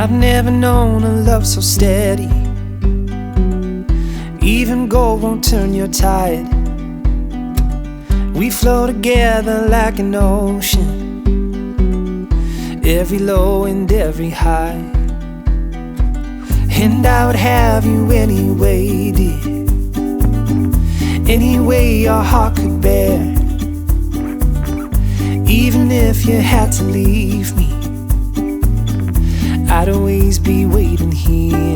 I've never known a love so steady. Even gold won't turn your tide. We flow together like an ocean, every low and every high. And I would have you anyway, dear, any way your heart could bear. Even if you had to leave me, I'd always be waiting here.